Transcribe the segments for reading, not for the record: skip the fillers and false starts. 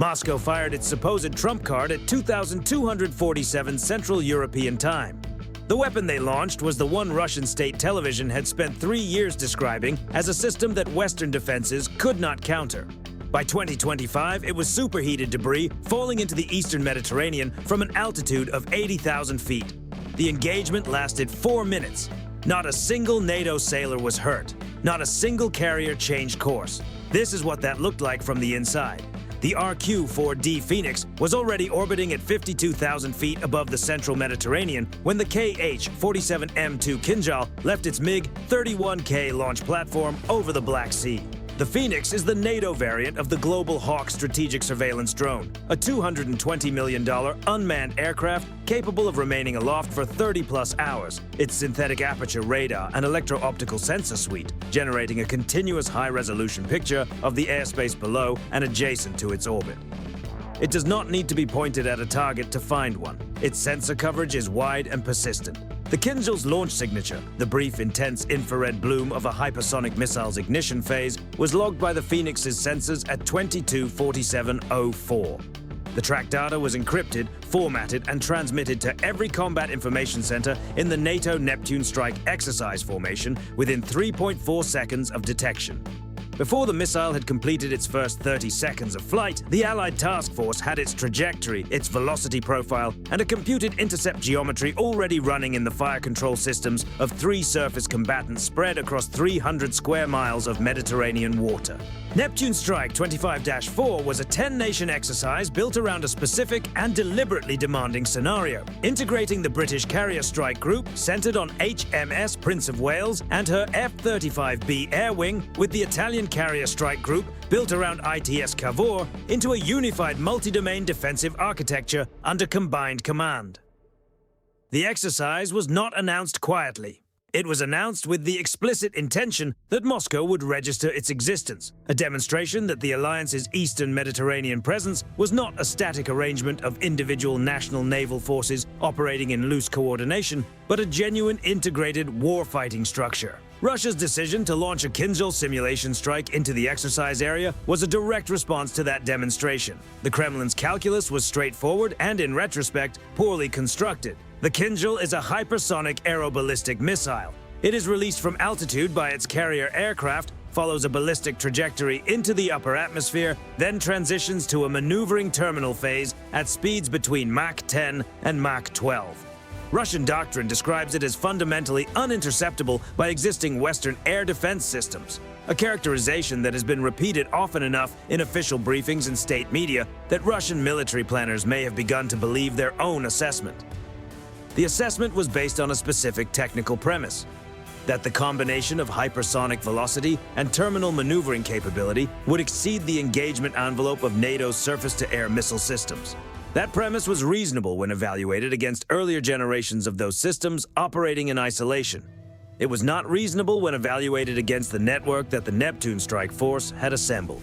Moscow fired its supposed trump card at 2247 Central European time. The weapon they launched was the one Russian state television had spent 3 years describing as a system that Western defenses could not counter. By 2025, it was superheated debris falling into the eastern Mediterranean from an altitude of 80,000 feet. The engagement lasted 4 minutes. Not a single NATO sailor was hurt. Not a single carrier changed course. This is what that looked like from the inside. The RQ-4D Phoenix was already orbiting at 52,000 feet above the central Mediterranean when the KH-47M2 Kinjal left its MiG-31K launch platform over the Black Sea. The Phoenix is the NATO variant of the Global Hawk strategic surveillance drone, a $220 million unmanned aircraft capable of remaining aloft for 30-plus hours, its synthetic aperture radar and electro-optical sensor suite generating a continuous high-resolution picture of the airspace below and adjacent to its orbit. It does not need to be pointed at a target to find one. Its sensor coverage is wide and persistent. The Kinjal's launch signature, the brief, intense infrared bloom of a hypersonic missile's ignition phase, was logged by the Phoenix's sensors at 22:47:04. The track data was encrypted, formatted, and transmitted to every combat information center in the NATO Neptune Strike exercise formation within 3.4 seconds of detection. Before the missile had completed its first 30 seconds of flight, the Allied task force had its trajectory, its velocity profile, and a computed intercept geometry already running in the fire control systems of 3 surface combatants spread across 300 square miles of Mediterranean water. Neptune Strike 25-4 was a 10-nation exercise built around a specific and deliberately demanding scenario, integrating the British carrier strike group centered on HMS Prince of Wales and her F-35B air wing with the Italian carrier strike group built around ITS Cavour into a unified multi-domain defensive architecture under combined command. The exercise was not announced quietly. It was announced with the explicit intention that Moscow would register its existence, a demonstration that the alliance's eastern Mediterranean presence was not a static arrangement of individual national naval forces operating in loose coordination, but a genuine integrated warfighting structure. Russia's decision to launch a Kinjal simulation strike into the exercise area was a direct response to that demonstration. The Kremlin's calculus was straightforward and, in retrospect, poorly constructed. The Kinjal is a hypersonic aeroballistic missile. It is released from altitude by its carrier aircraft, follows a ballistic trajectory into the upper atmosphere, then transitions to a maneuvering terminal phase at speeds between Mach 10 and Mach 12. Russian doctrine describes it as fundamentally uninterceptable by existing Western air defense systems, a characterization that has been repeated often enough in official briefings and state media that Russian military planners may have begun to believe their own assessment. The assessment was based on a specific technical premise, that the combination of hypersonic velocity and terminal maneuvering capability would exceed the engagement envelope of NATO's surface-to-air missile systems. That premise was reasonable when evaluated against earlier generations of those systems operating in isolation. It was not reasonable when evaluated against the network that the Neptune Strike Force had assembled.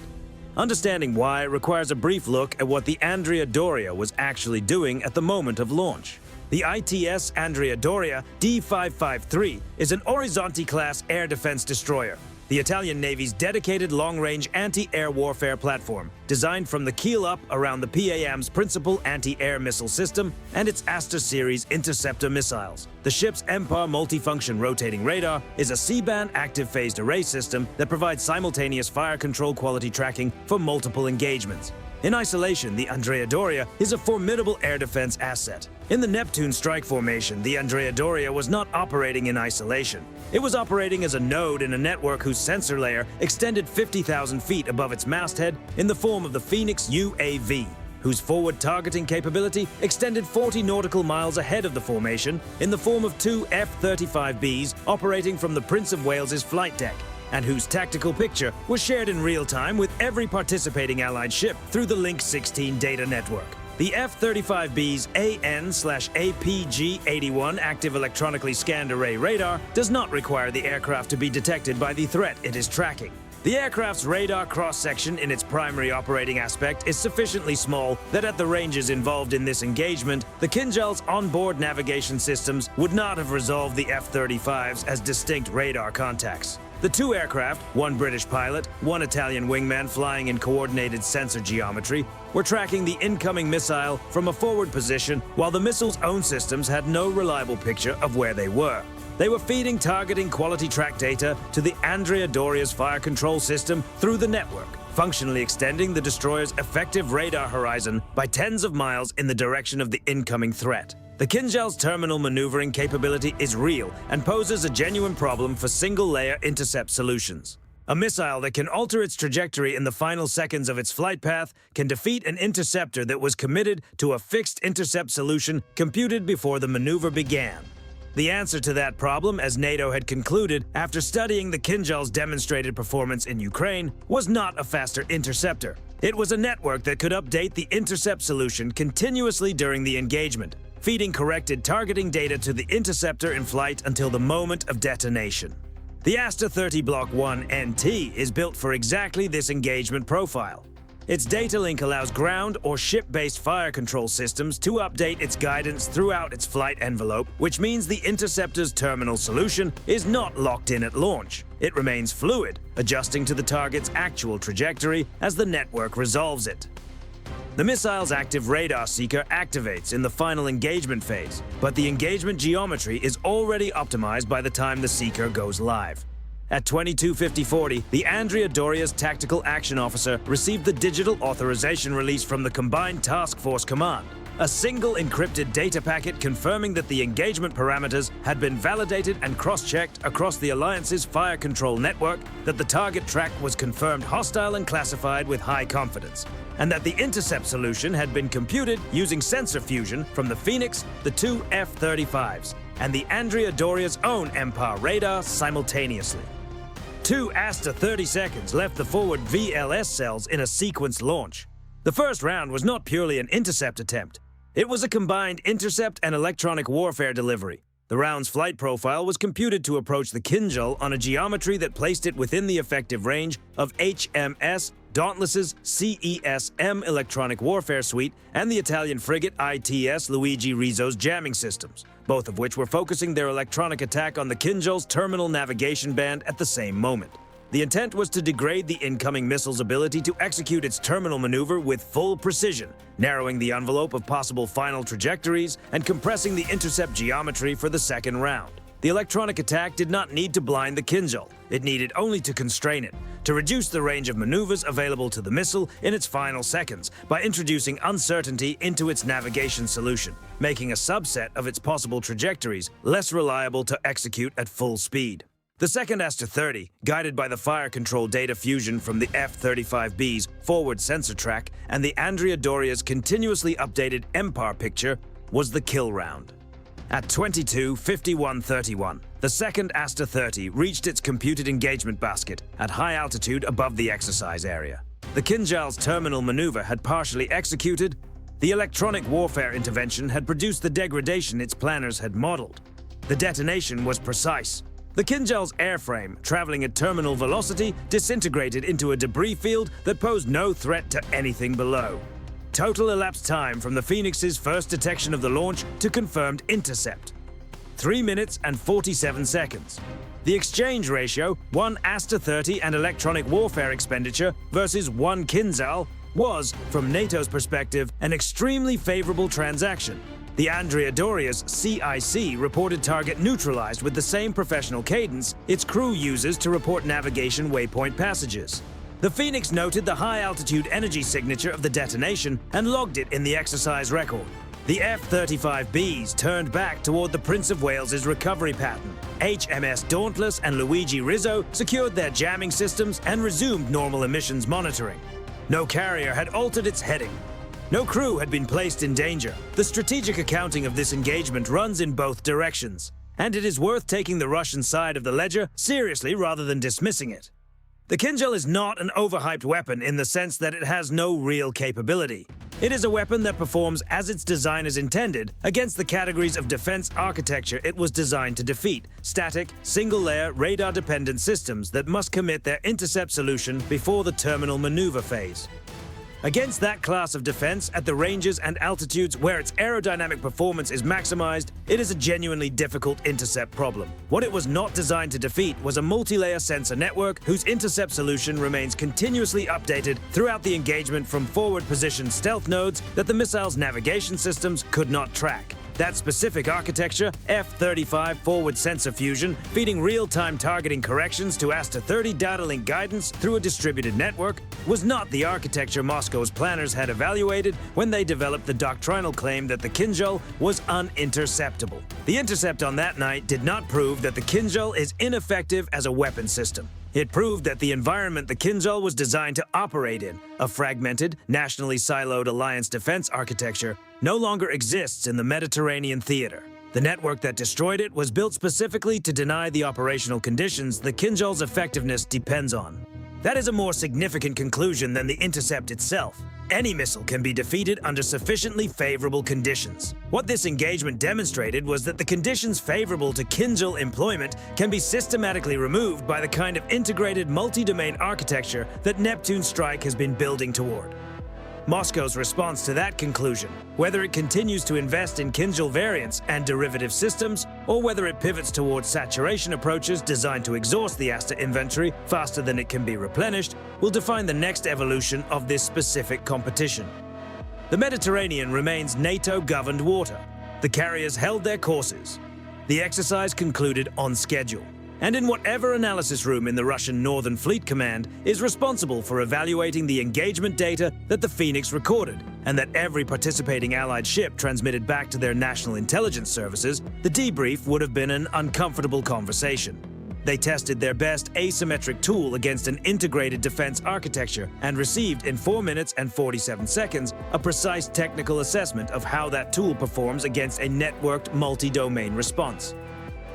Understanding why requires a brief look at what the Andrea Doria was actually doing at the moment of launch. The ITS Andrea Doria D553 is an Orizzonte-class air defense destroyer, the Italian Navy's dedicated long-range anti-air warfare platform, designed from the keel up around the PAM's principal anti-air missile system and its Aster series interceptor missiles. The ship's Empar multifunction rotating radar is a C-band active phased array system that provides simultaneous fire control quality tracking for multiple engagements. In isolation, the Andrea Doria is a formidable air defense asset. In the Neptune Strike formation, the Andrea Doria was not operating in isolation. It was operating as a node in a network whose sensor layer extended 50,000 feet above its masthead in the form of the Phoenix UAV, whose forward targeting capability extended 40 nautical miles ahead of the formation in the form of 2 F-35Bs operating from the Prince of Wales's flight deck, and whose tactical picture was shared in real time with every participating Allied ship through the Link 16 data network. The F-35B's AN/APG-81 active electronically scanned array radar does not require the aircraft to be detected by the threat it is tracking. The aircraft's radar cross-section in its primary operating aspect is sufficiently small that at the ranges involved in this engagement, the Kinjal's onboard navigation systems would not have resolved the F-35s as distinct radar contacts. The 2 aircraft, 1 British pilot, 1 Italian wingman flying in coordinated sensor geometry, were tracking the incoming missile from a forward position, while the missile's own systems had no reliable picture of where they were. They were feeding targeting quality track data to the Andrea Doria's fire control system through the network, functionally extending the destroyer's effective radar horizon by tens of miles in the direction of the incoming threat. The Kinzhal's terminal maneuvering capability is real and poses a genuine problem for single-layer intercept solutions. A missile that can alter its trajectory in the final seconds of its flight path can defeat an interceptor that was committed to a fixed intercept solution computed before the maneuver began. The answer to that problem, as NATO had concluded after studying the Kinzhal's demonstrated performance in Ukraine, was not a faster interceptor. It was a network that could update the intercept solution continuously during the engagement, feeding corrected targeting data to the interceptor in flight until the moment of detonation. The Aster-30 Block 1 NT is built for exactly this engagement profile. Its data link allows ground or ship-based fire control systems to update its guidance throughout its flight envelope, which means the interceptor's terminal solution is not locked in at launch. It remains fluid, adjusting to the target's actual trajectory as the network resolves it. The missile's active radar seeker activates in the final engagement phase, but the engagement geometry is already optimized by the time the seeker goes live. At 22:50:40, the Andrea Doria's Tactical Action Officer received the digital authorization release from the Combined Task Force Command, a single encrypted data packet confirming that the engagement parameters had been validated and cross-checked across the Alliance's fire control network, that the target track was confirmed hostile and classified with high confidence, and that the intercept solution had been computed using sensor fusion from the Phoenix, the two F-35s, and the Andrea Doria's own Empire radar simultaneously. 2 Aster 30 seconds left the forward VLS cells in a sequenced launch. The first round was not purely an intercept attempt. It was a combined intercept and electronic warfare delivery. The round's flight profile was computed to approach the Kinzhal on a geometry that placed it within the effective range of HMS Dauntless's CESM electronic warfare suite and the Italian frigate ITS Luigi Rizzo's jamming systems, both of which were focusing their electronic attack on the Kinzhal's terminal navigation band at the same moment. The intent was to degrade the incoming missile's ability to execute its terminal maneuver with full precision, narrowing the envelope of possible final trajectories and compressing the intercept geometry for the second round. The electronic attack did not need to blind the Kinzhal. It needed only to constrain it, to reduce the range of maneuvers available to the missile in its final seconds by introducing uncertainty into its navigation solution, making a subset of its possible trajectories less reliable to execute at full speed. The second Aster-30, guided by the fire control data fusion from the F-35B's forward sensor track and the Andrea Doria's continuously updated Empire picture, was the kill round. At 22:51:31, the second Aster-30 reached its computed engagement basket at high altitude above the exercise area. The Kinzhal's terminal maneuver had partially executed. The electronic warfare intervention had produced the degradation its planners had modeled. The detonation was precise. The Kinzhal's airframe, traveling at terminal velocity, disintegrated into a debris field that posed no threat to anything below. Total elapsed time from the Phoenix's first detection of the launch to confirmed intercept: 3 minutes and 47 seconds. The exchange ratio, 1 Aster-30 and electronic warfare expenditure versus 1 Kinzhal, was, from NATO's perspective, an extremely favorable transaction. The Andrea Doria's CIC reported target neutralized with the same professional cadence its crew uses to report navigation waypoint passages. The Phoenix noted the high-altitude energy signature of the detonation and logged it in the exercise record. The F-35Bs turned back toward the Prince of Wales's recovery pattern. HMS Dauntless and Luigi Rizzo secured their jamming systems and resumed normal emissions monitoring. No carrier had altered its heading. No crew had been placed in danger. The strategic accounting of this engagement runs in both directions, and it is worth taking the Russian side of the ledger seriously rather than dismissing it. The Kinzhal is not an overhyped weapon in the sense that it has no real capability. It is a weapon that performs as its designers intended against the categories of defense architecture it was designed to defeat: static, single-layer, radar-dependent systems that must commit their intercept solution before the terminal maneuver phase. Against that class of defense, at the ranges and altitudes where its aerodynamic performance is maximized, it is a genuinely difficult intercept problem. What it was not designed to defeat was a multi-layer sensor network whose intercept solution remains continuously updated throughout the engagement from forward-positioned stealth nodes that the missile's navigation systems could not track. That specific architecture, F-35 forward sensor fusion, feeding real-time targeting corrections to ASTA-30 data link guidance through a distributed network, was not the architecture Moscow's planners had evaluated when they developed the doctrinal claim that the Kinzhal was uninterceptable. The intercept on that night did not prove that the Kinzhal is ineffective as a weapon system. It proved that the environment the Kinzhal was designed to operate in, a fragmented, nationally siloed alliance defense architecture, no longer exists in the Mediterranean theater. The network that destroyed it was built specifically to deny the operational conditions the Kinzhal's effectiveness depends on. That is a more significant conclusion than the intercept itself. Any missile can be defeated under sufficiently favorable conditions. What this engagement demonstrated was that the conditions favorable to Kinzhal employment can be systematically removed by the kind of integrated multi-domain architecture that Neptune Strike has been building toward. Moscow's response to that conclusion, whether it continues to invest in Kinzhal variants and derivative systems, or whether it pivots towards saturation approaches designed to exhaust the ASTA inventory faster than it can be replenished, will define the next evolution of this specific competition. The Mediterranean remains NATO-governed water. The carriers held their courses. The exercise concluded on schedule. And in whatever analysis room in the Russian Northern Fleet Command is responsible for evaluating the engagement data that the Phoenix recorded, and that every participating Allied ship transmitted back to their national intelligence services, the debrief would have been an uncomfortable conversation. They tested their best asymmetric tool against an integrated defense architecture and received in 4 minutes and 47 seconds a precise technical assessment of how that tool performs against a networked multi-domain response.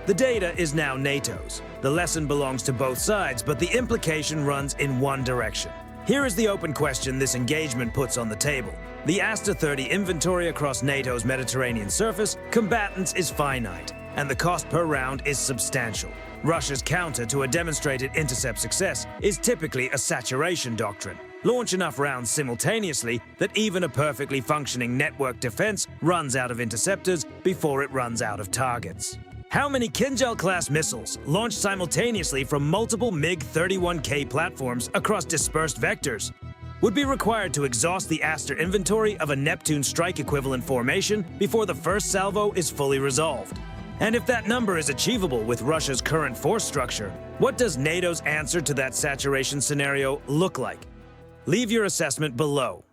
The data is now NATO's. The lesson belongs to both sides, but the implication runs in one direction. Here is the open question this engagement puts on the table. The ASTA-30 inventory across NATO's Mediterranean surface combatants is finite, and the cost per round is substantial. Russia's counter to a demonstrated intercept success is typically a saturation doctrine. Launch enough rounds simultaneously that even a perfectly functioning network defense runs out of interceptors before it runs out of targets. How many Kinzhal-class missiles, launched simultaneously from multiple MiG-31K platforms across dispersed vectors, would be required to exhaust the ASTA inventory of a Neptune Strike equivalent formation before the first salvo is fully resolved? And if that number is achievable with Russia's current force structure, what does NATO's answer to that saturation scenario look like? Leave your assessment below.